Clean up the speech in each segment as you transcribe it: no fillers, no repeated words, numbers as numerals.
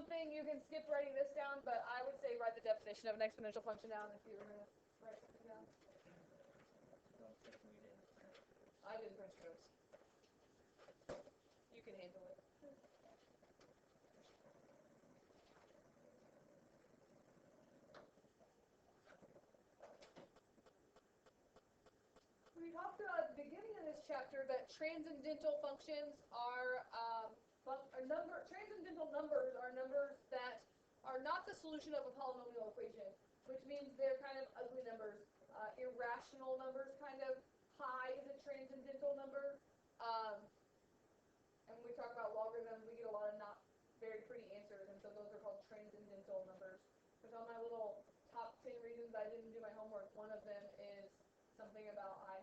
something, you can skip writing this down, but I would say write the definition of an exponential function down if you were going to write something down. I didn't print yours. You can handle it. We talked about at the beginning of this chapter that transcendental functions are transcendental numbers are numbers that are not the solution of a polynomial equation, which means they're kind of ugly numbers, irrational numbers, kind of. Pi is a transcendental number, and when we talk about logarithms, we get a lot of not very pretty answers, and so those are called transcendental numbers. Which on my little top 10 reasons I didn't do my homework, one of them is something about I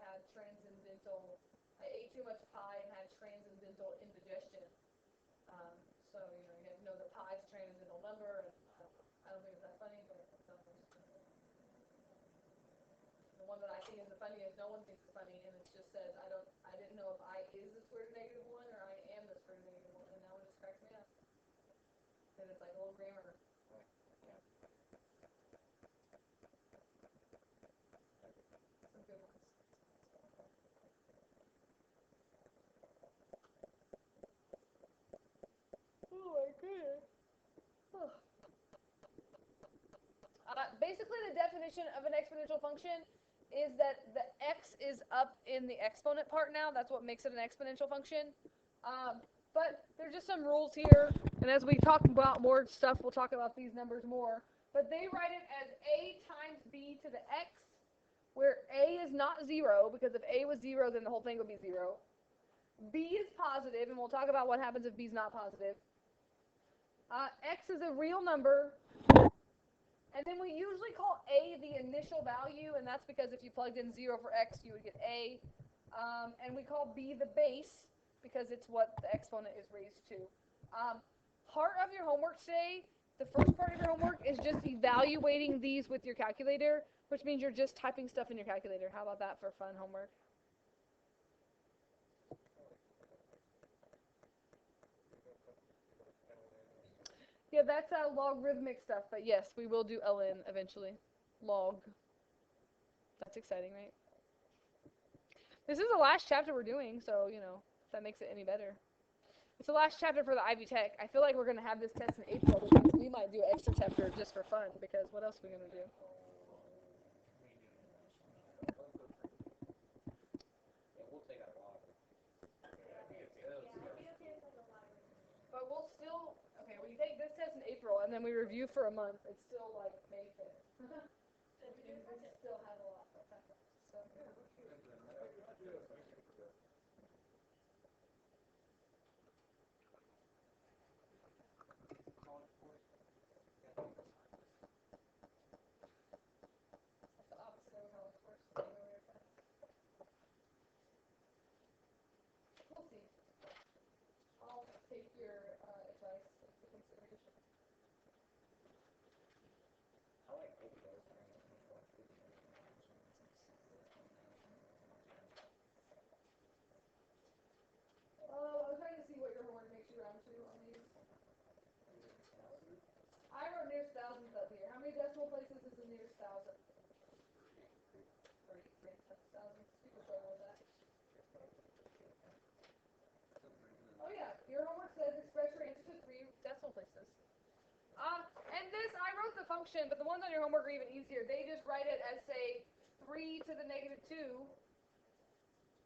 ate too much pie and had transcendental indigestion. So, you have to know that pi is a transcendental number, and I don't think it's that funny, but it's something. The one that I think is the funniest, no one thinks it's funny, and it just says, I didn't know if I is the square root of -1 or I am the square root of -1, and that one just cracks me up. And it's like a little grammar. Some good ones. Oh my goodness. Oh. Basically, the definition of an exponential function is that the x is up in the exponent part now. That's what makes it an exponential function. But there's just some rules here, and as we talk about more stuff, we'll talk about these numbers more. But they write it as a times b to the x, where a is not 0, because if a was 0, then the whole thing would be 0. B is positive, and we'll talk about what happens if b is not positive. X is a real number, and then we usually call a the initial value, and that's because if you plugged in 0 for x, you would get a. And we call b the base, because it's what the exponent is raised to. Part of your homework today, the first part of your homework is just evaluating these with your calculator, which means you're just typing stuff in your calculator. How about that for fun homework? Yeah, that's logarithmic stuff, but yes, we will do ln eventually. Log. That's exciting, right? This is the last chapter we're doing, so, if that makes it any better. It's the last chapter for the Ivy Tech. I feel like we're going to have this test in April, which means we might do an extra chapter just for fun, because what else are we going to do? But we'll still, okay, we take this test in April, and then we review for a month. It's still like May 5th. We still have a lot of time. So. That's the opposite of how it works. We'll see. I'll take your advice into consideration. I was trying to see what your homework makes you round to on these. I wrote nearest thousands up here. How many decimal places is the nearest thousand? 3 thousands. People struggle with that. Oh yeah, your homework says express your answer to 3 decimal places. And this, I wrote the function, but the ones on your homework are even easier. They just write it as, say, 3 to the -2,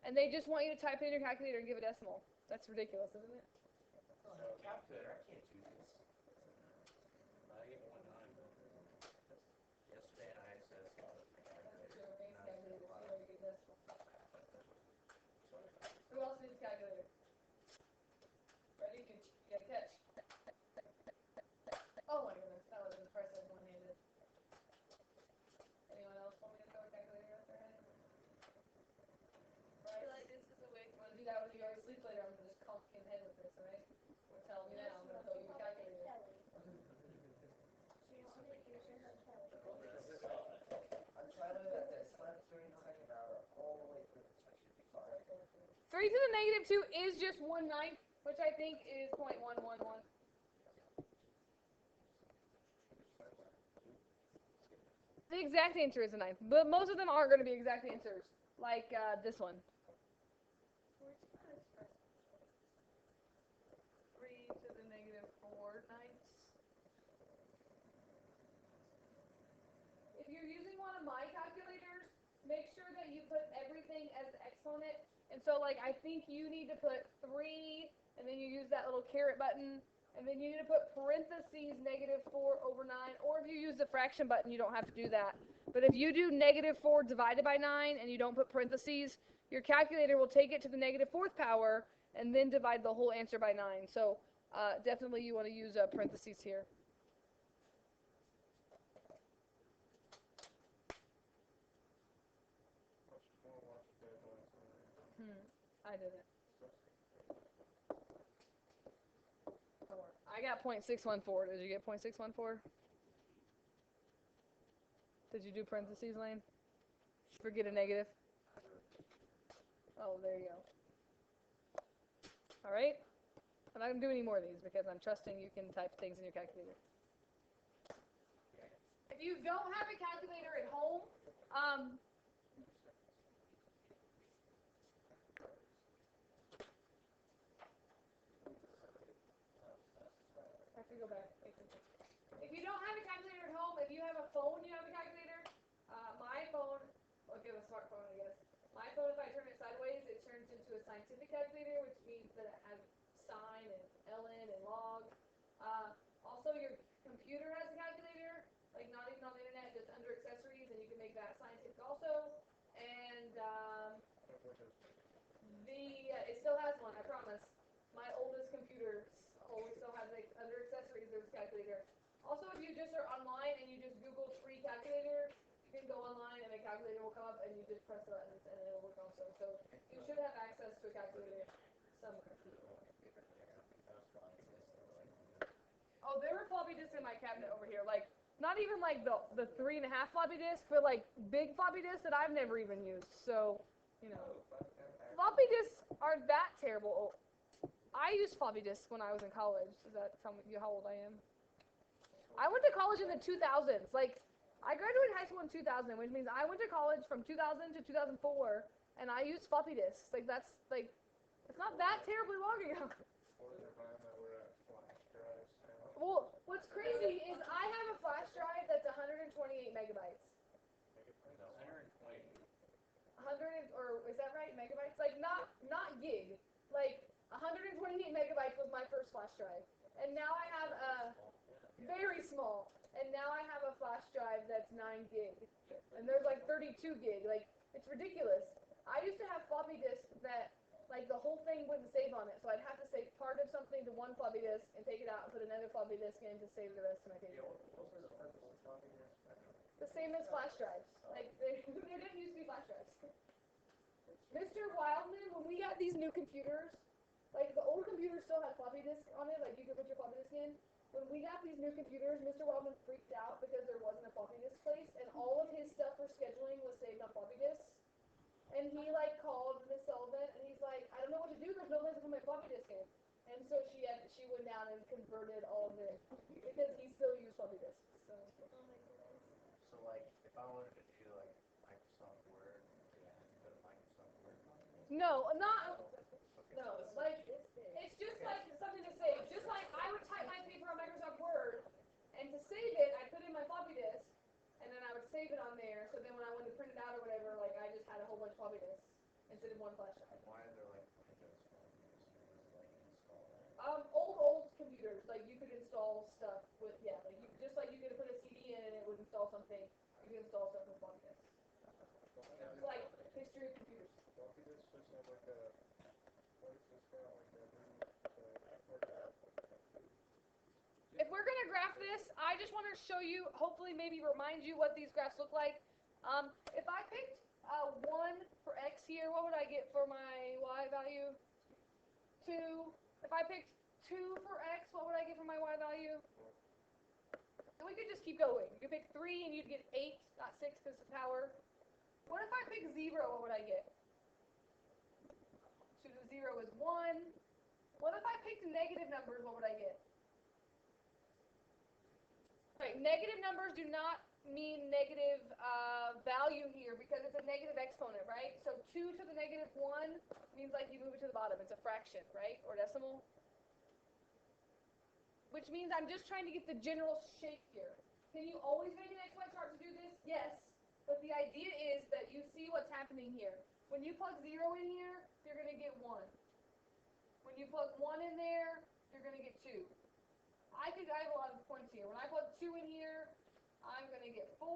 and they just want you to type it in your calculator and give a decimal. That's ridiculous, isn't it? Calculator, I can't do this. I get 1.9. Yesterday I accessed Who else needs calculator? Ready? You get a catch. Oh my goodness, that was impressive one-handed. Anyone else want me to throw a calculator at their head? Right? I feel like this is a way. You want to do that when you already sleep later? I'm going to just conk your head with this, alright? Or tell me now, I'm going to throw you a calculator. I'm trying to at this. Slept during the second hour all the way through. I should be fine. 3 to the -2 is just 1/9, which I think is 0.111. The exact answer is a ninth, but most of them aren't going to be exact answers, like this one. 3 to the negative 4 ninths. If you're using one of my calculators, make sure that you put everything as the exponent. And so, like, I think you need to put 3, and then you use that little caret button, and then you need to put parentheses negative 4 over 9, or if you use the fraction button, you don't have to do that. But if you do negative 4 divided by 9, and you don't put parentheses, your calculator will take it to the negative 4th power, and then divide the whole answer by 9. So definitely you want to use parentheses here. I didn't. I got 0.614. Did you get 0.614? Did you do parentheses, Lane? Forget a negative? Oh, there you go. All right. I'm not going to do any more of these because I'm trusting you can type things in your calculator. If you don't have a calculator at home, I have to go back. If you don't have a calculator at home, if you have a phone, you have a calculator. My phone, okay, a smartphone, I guess. My phone, if I turn it sideways, it turns into a scientific calculator, which means that it has sine and ln and log. Also, your computer has a calculator, like not even on the internet, just under accessories, and you can make that scientific also. And it still has one, I promise. My oldest computer always still has, like, under accessories, there's a calculator. Also, if you just are online and you just Google free calculator, you can go online and a calculator will come up and you just press the buttons and it will work also. So you should have access to a calculator somewhere. Oh, there were floppy disks in my cabinet over here. Like, not even like the 3.5 floppy disks, but like big floppy disks that I've never even used. So, you know, floppy disks aren't that terrible. I used floppy disks when I was in college. Does that tell you how old I am? I went to college in the 2000s. Like, I graduated high school in 2000, which means I went to college from 2000 to 2004, and I used floppy disks. Like, that's, like, it's not that terribly long ago. Well, what's crazy is I have a flash drive that's 128 megabytes. 100, or is that right? Megabytes? Like, not gig. Like, 128 megabytes was my first flash drive. And now I have a very small. And now I have a flash drive that's 9 gig. And there's like 32 gig. Like, it's ridiculous. I used to have floppy disks that, like, the whole thing wouldn't save on it. So I'd have to save part of something to one floppy disk and take it out and put another floppy disk in to save the rest of my paper. The same as flash drives. Like, they didn't used to be flash drives. Mr. Wildman, when we got these new computers, like, the old computers still had floppy disks on it, like, you could put your floppy disk in. When we got these new computers, Mr. Wildman freaked out because there wasn't a floppy disk place, and all of his stuff for scheduling was saved on floppy disks. And he, like, called Miss Sullivan, and he's like, I don't know what to do, there's no place to put my floppy disk in. And so she went down and converted all of it, because he still used floppy disks. So, like, if I wanted to do, like, Microsoft Word, yeah, put Microsoft Word on it. No, like, it's just like something to save. Just like I would type my paper on Microsoft Word, and to save it, I put in my floppy disk, and then I would save it on there, so then when I wanted to print it out or whatever, like, I just had a whole bunch of floppy disks instead of one flash drive. Why are there, like, Windows phones you like, install that? Old computers, like, you could install stuff with, yeah, like, just like you could put a CD in and it would install something, you could install stuff with floppy disks. Like, history of computers. Floppy disk just have like a, what is this called, like a If we're going to graph this, I just want to show you, hopefully maybe remind you what these graphs look like. If I picked 1 for x here, what would I get for my y value? 2. If I picked 2 for x, what would I get for my y value? And we could just keep going. You could pick 3 and you'd get 8, not 6 because it's power. What if I pick 0, what would I get? So the 0 is 1. What if I picked negative numbers, what would I get? Right, negative numbers do not mean negative value here because it's a negative exponent, right? So 2 to the negative 1 means like you move it to the bottom. It's a fraction, right? Or decimal. Which means I'm just trying to get the general shape here. Can you always make an XY chart to do this? Yes. But the idea is that you see what's happening here. When you plug 0 in here, you're going to get 1. When you plug 1 in there, you're going to get 2. I have a lot of points here. When I plug 2 in here, I'm going to get 4.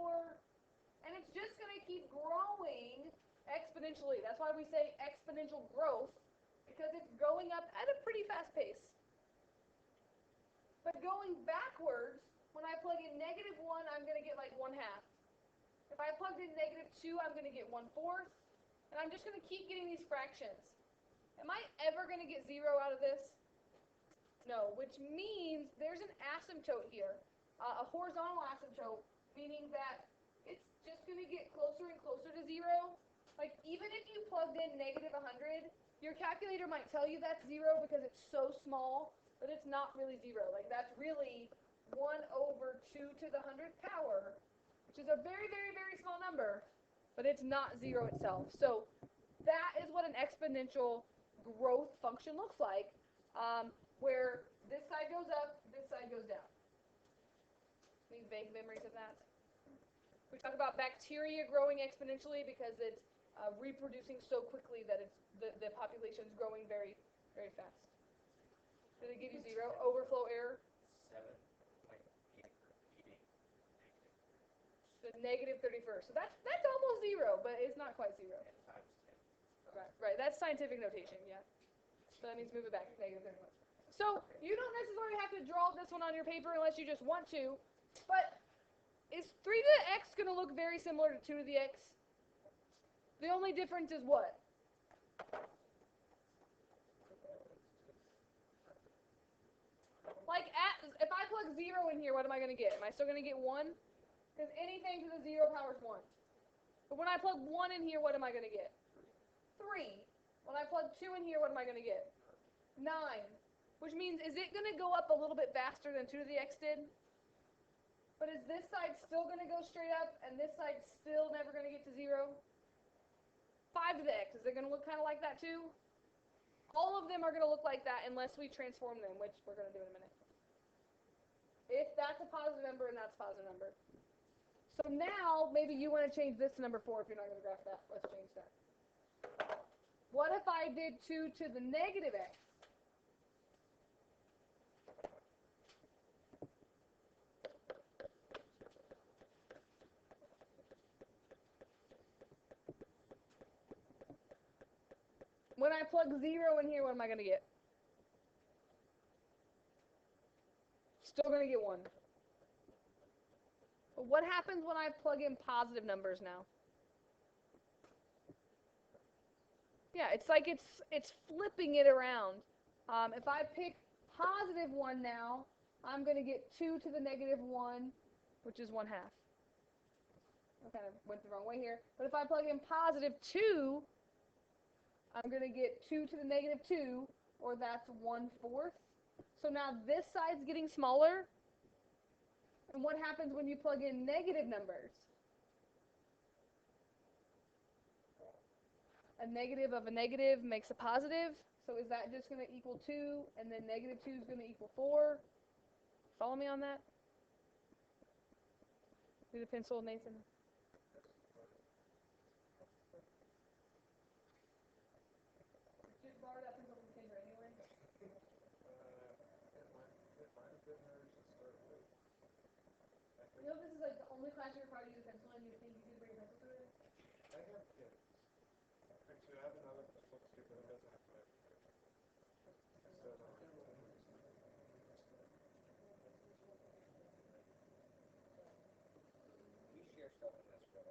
And it's just going to keep growing exponentially. That's why we say exponential growth, because it's going up at a pretty fast pace. But going backwards, when I plug in negative 1, I'm going to get like 1/2. If I plugged in negative 2, I'm going to get 1/4. And I'm just going to keep getting these fractions. Am I ever going to get 0 out of this? No, which means there's an asymptote here, a horizontal asymptote, meaning that it's just going to get closer and closer to 0. Like, even if you plugged in negative 100, your calculator might tell you that's 0 because it's so small, but it's not really 0. Like, that's really 1 over 2 to the 100th power, which is a very, very, very small number, but it's not 0 itself. So that is what an exponential growth function looks like, where this side goes up, this side goes down. Any vague memories of that? We talk about bacteria growing exponentially because it's reproducing so quickly that it's the population is growing very, very fast. Did it give you 0? Overflow error? 7.8 repeating. The negative 31st. So that's almost 0, but it's not quite 0. 10 times 10. Right. That's scientific notation, yeah. So that means move it back, negative 31. So you don't necessarily have to draw this one on your paper unless you just want to, but is 3 to the x going to look very similar to 2 to the x? The only difference is what? Like, if I plug 0 in here, what am I going to get? Am I still going to get 1? Because anything to the 0 power is 1. But when I plug 1 in here, what am I going to get? 3. When I plug 2 in here, what am I going to get? 9. Which means, is it going to go up a little bit faster than 2 to the x did? But is this side still going to go straight up, and this side still never going to get to 0? 5 to the x, is it going to look kind of like that too? All of them are going to look like that unless we transform them, which we're going to do in a minute. If that's a positive number and that's a positive number. So now, maybe you want to change this to number 4 if you're not going to graph that. Let's change that. What if I did 2 to the negative x? When I plug 0 in here, what am I going to get? Still going to get 1. But what happens when I plug in positive numbers now? Yeah, it's like it's flipping it around. If I pick positive 1 now, I'm going to get 2 to the negative 1, which is 1/2. I kind of went the wrong way here. But if I plug in positive 2, I'm going to get 2 to the negative 2, or that's 1/4. So now this side's getting smaller. And what happens when you plug in negative numbers? A negative of a negative makes a positive. So is that just going to equal 2, and then negative 2 is going to equal 4? Follow me on that? Need a pencil, Nathan? Just borrow that pencil from Kendra anyway. It might have been hers to start with. You know, this is like the only class you're required to use a pencil, and you think you can bring a pencil to it? I have, yeah. Actually, I have another pencil too, but it doesn't have my. So, We share stuff in this room.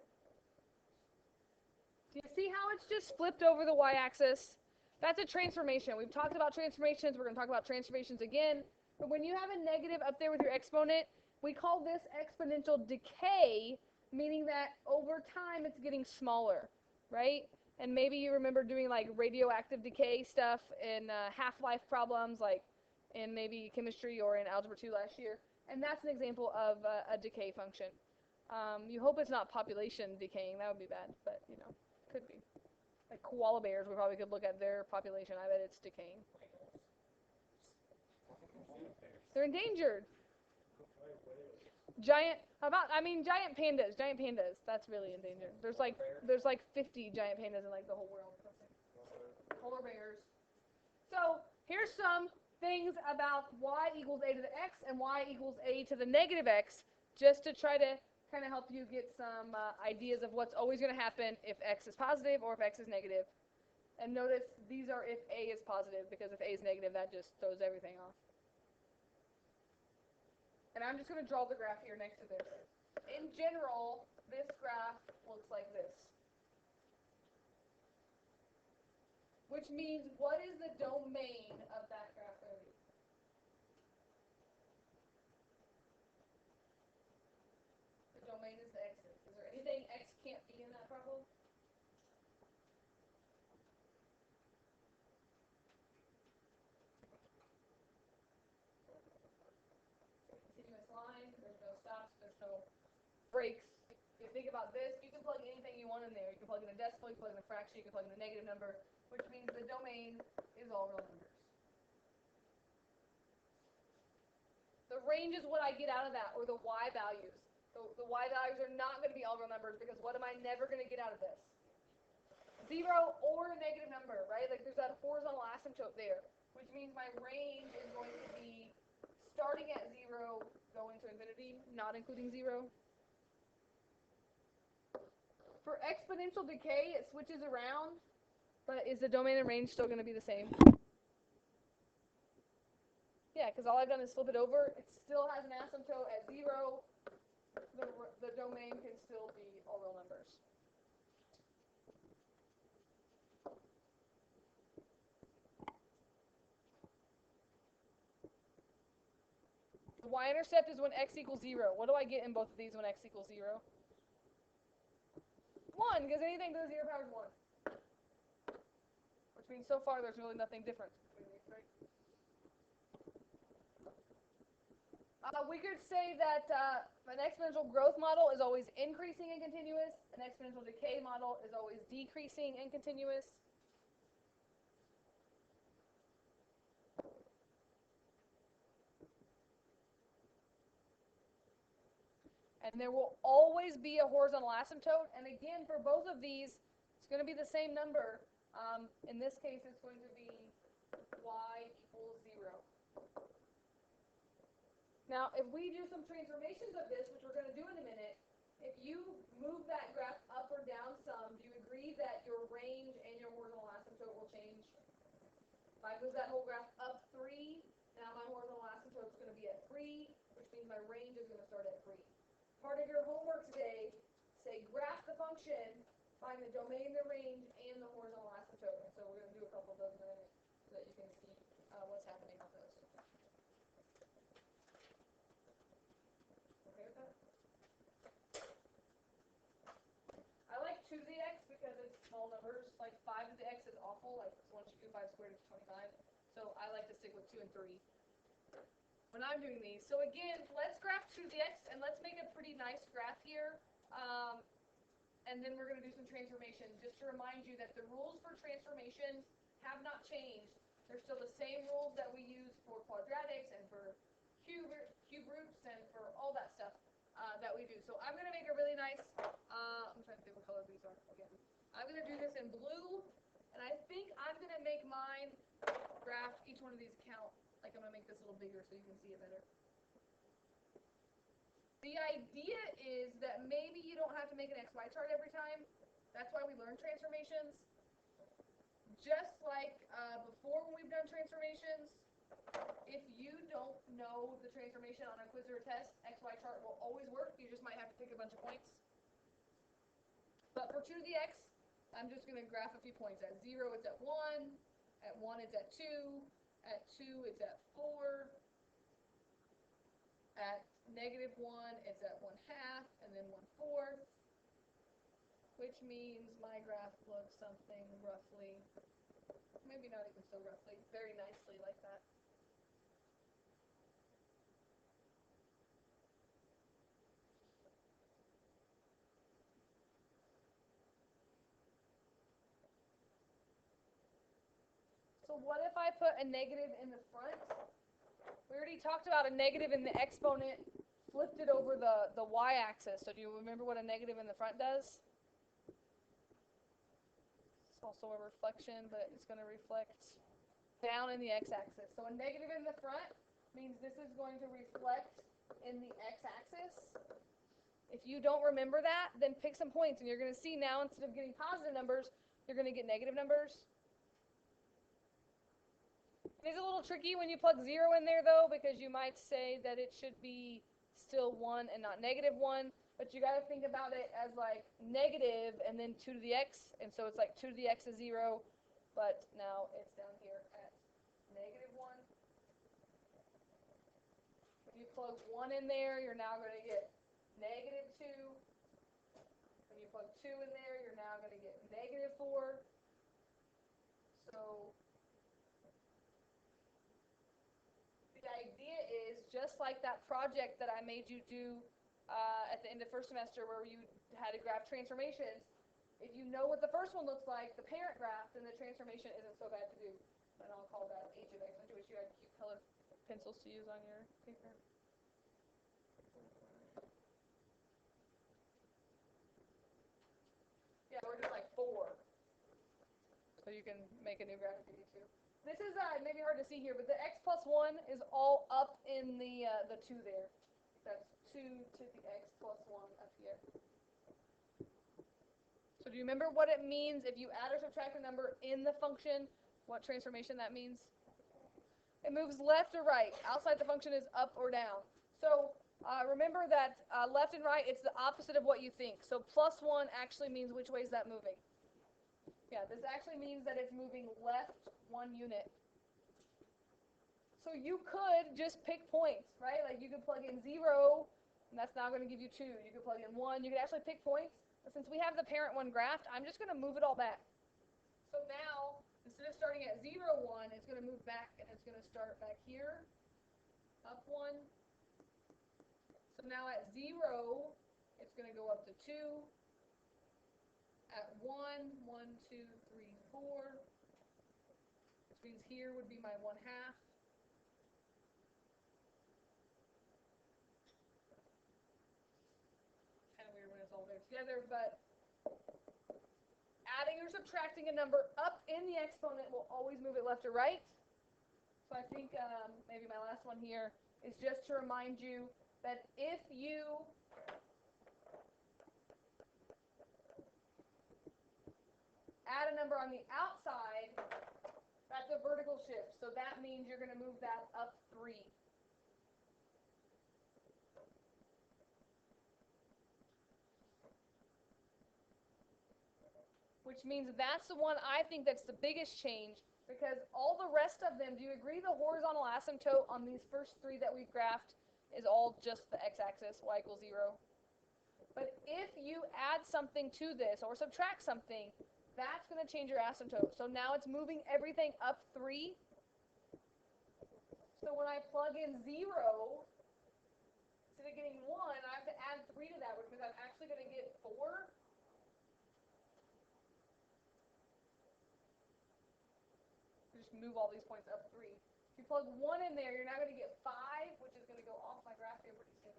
Do you see how it's just flipped over the y-axis? That's a transformation. We've talked about transformations. We're going to talk about transformations again. But when you have a negative up there with your exponent, we call this exponential decay, meaning that over time it's getting smaller, right? And maybe you remember doing like radioactive decay stuff in half-life problems, like in maybe chemistry or in algebra 2 last year. And that's an example of a decay function. You hope it's not population decaying. That would be bad, but you know, could be. Like koala bears, we probably could look at their population. I bet it's decaying. They're endangered. Giant. How about? I mean, giant pandas. Giant pandas. That's really endangered. There's like 50 giant pandas in like the whole world. Polar bears. So here's some things about y equals a to the x and y equals a to the negative x, just to try to kind of help you get some ideas of what's always going to happen if x is positive or if x is negative. And notice these are if a is positive, because if a is negative, that just throws everything off. And I'm just going to draw the graph here next to this. In general, this graph looks like this. Which means, what is the domain of that graph going to be? The domain is the x's. Is there anything x can't be in that problem? Continuous line, there's no stops, there's no breaks. If you think about this, you can plug anything you want in there. You can plug in a decimal, you can plug in a fraction, you can plug in a negative number, which means the domain is all real numbers. The range is what I get out of that, or the y values. The y values are not going to be all real numbers, because what am I never going to get out of this? 0 or a negative number, right? Like there's that horizontal asymptote there, which means my range is going to be starting at 0, going to infinity, not including 0. For exponential decay, it switches around, but is the domain and range still going to be the same? Yeah, because all I've done is flip it over. It still has an asymptote at 0. The domain can still be all real numbers. The y-intercept is when x equals 0. What do I get in both of these when x equals 0? 1, because anything to the 0 power is 1. Which means so far there's really nothing different between these, right? We could say that an exponential growth model is always increasing and continuous. An exponential decay model is always decreasing and continuous. And there will always be a horizontal asymptote. And again, for both of these, it's going to be the same number. In this case, it's going to be y equals 0. Now, if we do some transformations of this, which we're going to do in a minute, if you move that graph up or down some, do you agree that your range and your horizontal asymptote will change? If I move that whole graph up 3, now my horizontal asymptote is going to be at 3, which means my range is going to start at 3. Part of your homework today, say graph the function, find the domain, the range, and the horizontal asymptote. And so we're going to do a couple of those in a minute so that you can see what's happening with those. Okay with that? I like 2 to the x because it's small numbers. Like 5 to the x is awful. Like once you do 5 squared, it's 25. So I like to stick with 2 and 3 when I'm doing these. So again, let's graph 2 to the x, and let's make a pretty nice graph here. And then we're going to do some transformation. Just to remind you that the rules for transformations have not changed. They're still the same rules that we use for quadratics and for cube roots and for all that stuff that we do. So I'm going to make a really nice, I'm trying to think what color these are again. I'm going to do this in blue, and I think I'm going to make mine graph each one of these count. Like I'm going to make this a little bigger so you can see it better. The idea is that maybe you don't have to make an XY chart every time. That's why we learn transformations. Just like before when we've done transformations, if you don't know the transformation on a quiz or a test, XY chart will always work. You just might have to pick a bunch of points. But for 2 to the x, I'm just going to graph a few points. At 0, it's at 1. At 1, it's at 2. At 2, it's at 4. At -1, it's at 1/2, and then 1/4, which means my graph looks something roughly, maybe not even so roughly, very nicely like that. So what if I put a negative in the front? We already talked about a negative in the exponent, flipped it over the y-axis. So do you remember what a negative in the front does? It's also a reflection, but it's going to reflect down in the x-axis. So a negative in the front means this is going to reflect in the x-axis. If you don't remember that, then pick some points, and you're going to see now instead of getting positive numbers, you're going to get negative numbers. It's a little tricky when you plug 0 in there, though, because you might say that it should be still 1 and not negative 1. But you got to think about it as like negative and then 2 to the x. And so it's like 2 to the x is 0. But now it's down here at negative 1. If you plug 1 in there, you're now going to get negative 2. When you plug 2 in there, you're now going to get negative 4. So the idea is just like that project that I made you do at the end of first semester where you had to graph transformations. If you know what the first one looks like, the parent graph, then the transformation isn't so bad to do. And I'll call that h of x. I wish you had cute color pencils to use on your paper. Yeah, we're doing like 4. So you can make a new graph if you need to. This is maybe hard to see here, but the x plus 1 is all up in the 2 there. That's 2 to the x plus 1 up here. So do you remember what it means if you add or subtract a number in the function? What transformation that means? It moves left or right. Outside the function is up or down. So remember that left and right, it's the opposite of what you think. So plus 1 actually means which way is that moving? Yeah, this actually means that it's moving left 1 unit. So you could just pick points, right? Like you could plug in 0, and that's now going to give you 2. You could plug in 1. You could actually pick points. But since we have the parent one graphed, I'm just going to move it all back. So now, instead of starting at 0, 1, it's going to move back, and it's going to start back here, up 1. So now at 0, it's going to go up to 2. At 1, 1, 2, 3, 4, which means here would be my 1/2. Kind of weird when it's all there together, but adding or subtracting a number up in the exponent will always move it left or right. So I think maybe my last one here is just to remind you that if you add a number on the outside, that's a vertical shift. So that means you're going to move that up 3. Which means that's the one I think that's the biggest change, because all the rest of them, do you agree the horizontal asymptote on these first 3 that we've graphed is all just the x-axis, y equals 0? But if you add something to this or subtract something, that's going to change your asymptote. So now it's moving everything up 3. So when I plug in 0, instead of getting 1, I have to add 3 to that, which means I'm actually going to get 4. Just move all these points up 3. If you plug 1 in there, you're now going to get 5, which is going to go off my graph here pretty soon.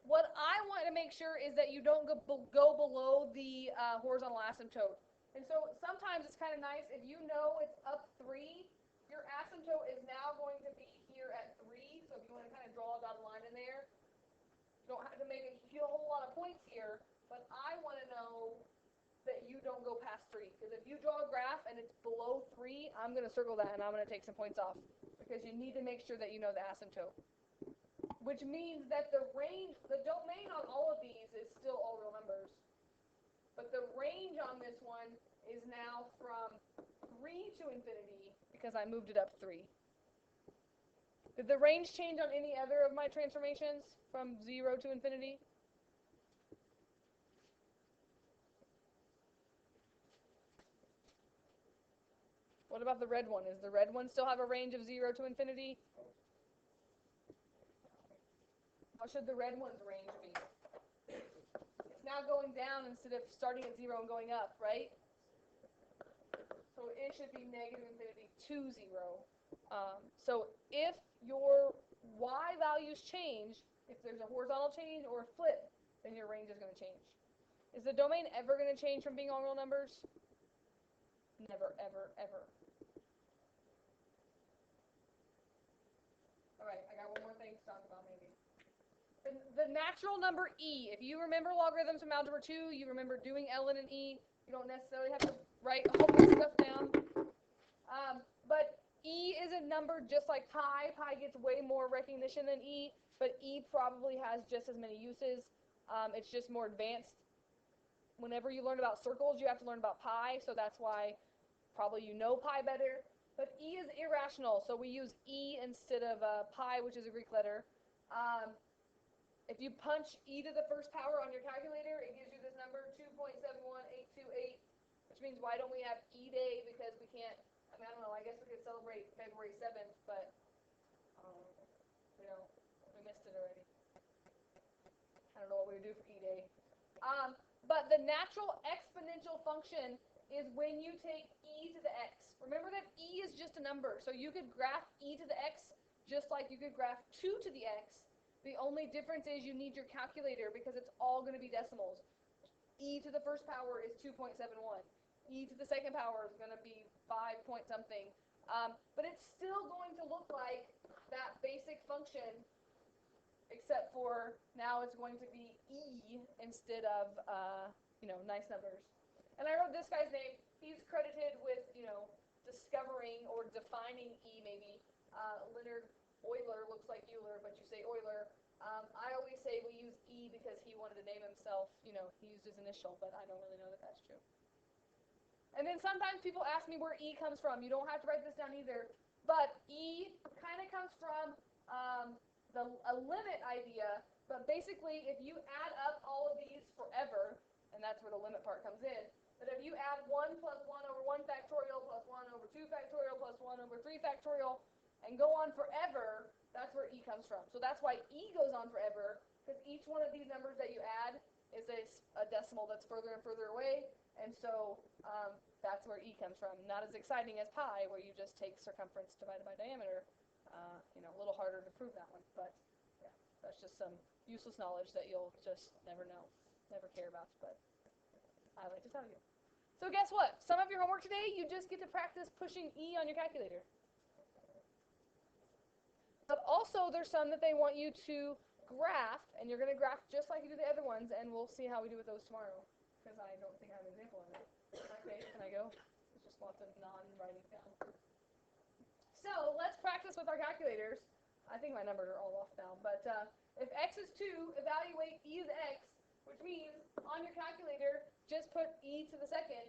What I want to make sure is that you don't go below the horizontal asymptote. And so sometimes it's kind of nice if you know it's up 3, your asymptote is now going to be here at 3. So if you want to kind of draw a dotted line in there, you don't have to make a whole lot of points here, but I want to know that you don't go past 3. Because if you draw a graph and it's below 3, I'm going to circle that and I'm going to take some points off. Because you need to make sure that you know the asymptote. Which means that the range, the domain on all of these is still all real numbers. But the range on this one is now from 3 to infinity because I moved it up 3. Did the range change on any other of my transformations from 0 to infinity? What about the red one? Does the red one still have a range of 0 to infinity? How should the red one's range be? It's now going down instead of starting at 0 and going up, right? So it should be negative infinity to 0. So if your y values change, if there's a horizontal change or a flip, then your range is going to change. Is the domain ever going to change from being all real numbers? Never, ever, ever. All right, I got one more thing to talk about maybe. The natural number e. If you remember logarithms from algebra 2, you remember doing ln and e. You don't necessarily have to write all this stuff down. But e is a number just like pi. Pi gets way more recognition than e, but e probably has just as many uses. It's just more advanced. Whenever you learn about circles, you have to learn about pi, so that's why probably you know pi better. But e is irrational, so we use e instead of pi, which is a Greek letter. If you punch e to the first power on your calculator, it gives you this number, 2.71828, which means why don't we have E-Day? Because we can't, I don't know, I guess we could celebrate February 7th, but, we missed it already. I don't know what we would do for E-Day. But the natural exponential function is when you take e to the x. Remember that e is just a number, so you could graph e to the x just like you could graph 2 to the x. The only difference is you need your calculator because it's all going to be decimals. E to the first power is 2.71. E to the second power is going to be 5 point something. But it's still going to look like that basic function, except for now it's going to be e instead of, nice numbers. And I wrote this guy's name. He's credited with, discovering or defining e maybe. Leonard Euler looks like Euler, but you say Euler. I always say we use E because he wanted to name himself, he used his initial, but I don't really know that that's true. And then sometimes people ask me where E comes from. You don't have to write this down either, but E kind of comes from a limit idea, but basically if you add up all of these forever, and that's where the limit part comes in, but if you add 1 plus 1 over 1 factorial plus 1 over 2 factorial plus 1 over 3 factorial, and go on forever, that's where E comes from. So that's why E goes on forever, because each one of these numbers that you add is a decimal that's further and further away, and so that's where E comes from. Not as exciting as pi, where you just take circumference divided by diameter. A little harder to prove that one, but yeah, that's just some useless knowledge that you'll just never know, never care about, but I like to tell you. So guess what? Some of your homework today, you just get to practice pushing E on your calculator. But also, there's some that they want you to graph, and you're going to graph just like you do the other ones, and we'll see how we do with those tomorrow, because I don't think I have an example of it. Okay, can I go? It's just lots of non-writing down. So, let's practice with our calculators. I think my numbers are all off now, but if x is 2, evaluate e to the x, which means on your calculator, just put e to the second.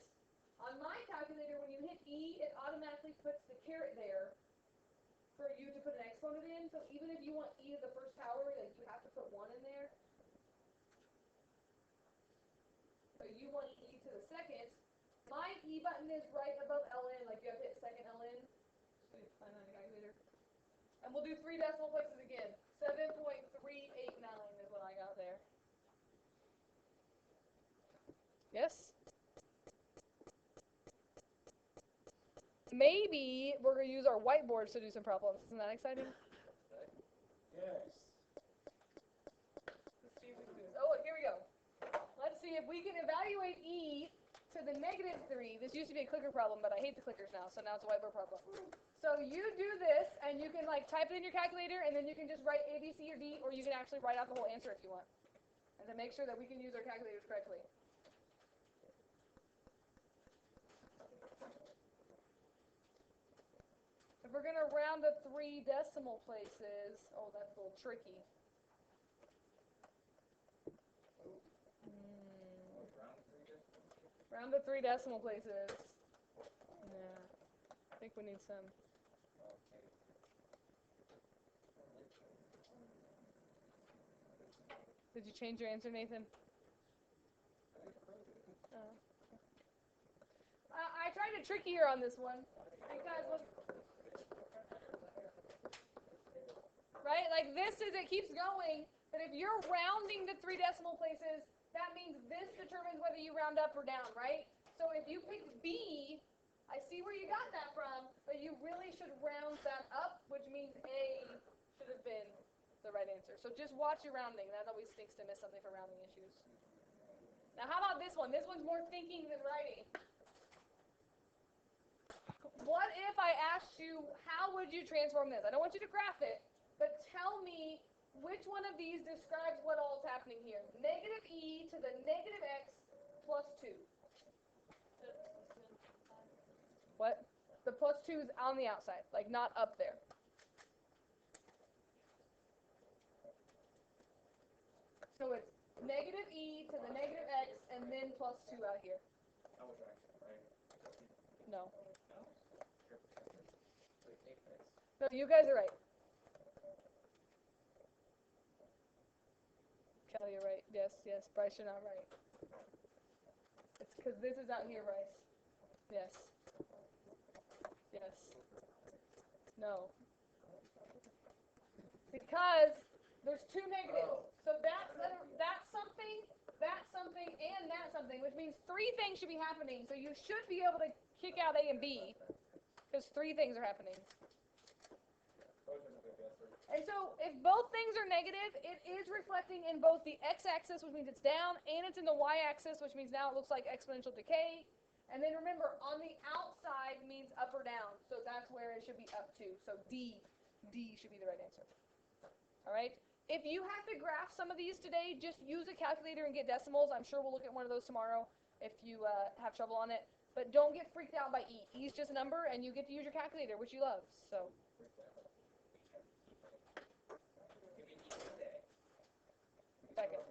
On my calculator, when you hit e, it automatically puts the caret there for you to put an exponent in. So even if you want e to the first power, like you have to put 1 in there. So you want e to the second. My e button is right above ln, like you have to hit second ln. So you find that on your calculator. And we'll do 3 decimal places again. 7.389 is what I got there. Yes? Maybe we're going to use our whiteboards to do some problems. Isn't that exciting? Yes. Let's see if we can do this. Oh, here we go. Let's see if we can evaluate e to the -3. This used to be a clicker problem, but I hate the clickers now, so now it's a whiteboard problem. So you do this, and you can type it in your calculator, and then you can just write A, B, C, or D, or you can actually write out the whole answer if you want. And to make sure that we can use our calculators correctly. If we're going to round to 3 decimal places, oh, that's a little tricky. Round to 3 decimal places. Yeah, I think we need some. Did you change your answer, Nathan? Oh. I tried to trick you on this one because right, like this is it keeps going, but if you're rounding to 3 decimal places, that means this determines whether you round up or down, right? So if you picked B, I see where you got really should round that up, which means A should have been the right answer. So just watch your rounding. That always stinks to miss something for rounding issues. Now how about this one? This one's more thinking than writing. What if I asked you, how would you transform this? I don't want you to graph it, but tell me which one of these describes what all is happening here. Negative e to the negative x plus 2. What? The plus 2 is on the outside, like not up there. So it's negative e to the negative x and then plus 2 out here. That was right. No. Wait, take this. No, you guys are right. Kelly, you're right. Yes, yes. Bryce, you're not right. It's because this is out here, Bryce. Yes. Yes. No. Because there's two negatives. So that's something, and that's something, which means three things should be happening. So you should be able to kick out A and B because three things are happening. And so if both things are negative, it is reflecting in both the x-axis, which means it's down, and it's in the y-axis, which means now it looks like exponential decay. And then remember, on the outside means up or down, so that's where it should be up to. So D should be the right answer. All right? If you have to graph some of these today, just use a calculator and get decimals. I'm sure we'll look at one of those tomorrow if you have trouble on it. But don't get freaked out by E. E is just a number, and you get to use your calculator, which you love. So. Second.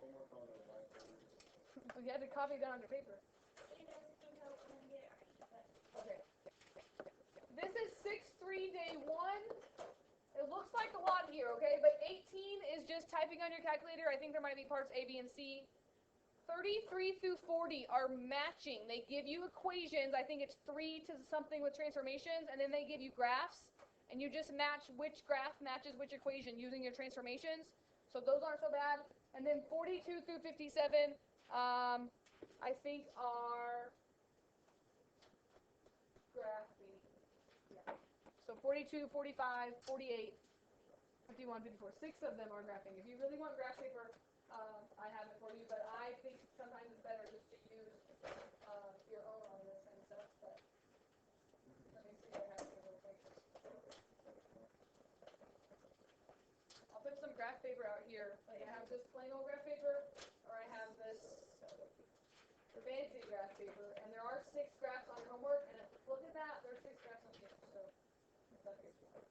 You had to copy it down on your paper. Okay. This is 6-3 day 1. It looks like a lot here, okay? But 18 is just typing on your calculator. I think there might be parts A, B, and C. 33 through 40 are matching. They give you equations. I think it's 3 to something with transformations, and then they give you graphs. And you just match which graph matches which equation using your transformations. So those aren't so bad. And then 42 through 57, I think are graphing. Yeah. So 42, 45, 48, 51, 54. 6 of them are graphing. If you really want graph paper, I have it for you. But I think sometimes it's better just to use your own on this kind of stuff. But let me see what I have here real quick. I'll put some graph paper out here. Like I have this plain old graph paper, or I have this fancy graph paper, and there are 6 graphs on your homework, and look at that, there's 6 graphs on here, so that's up here.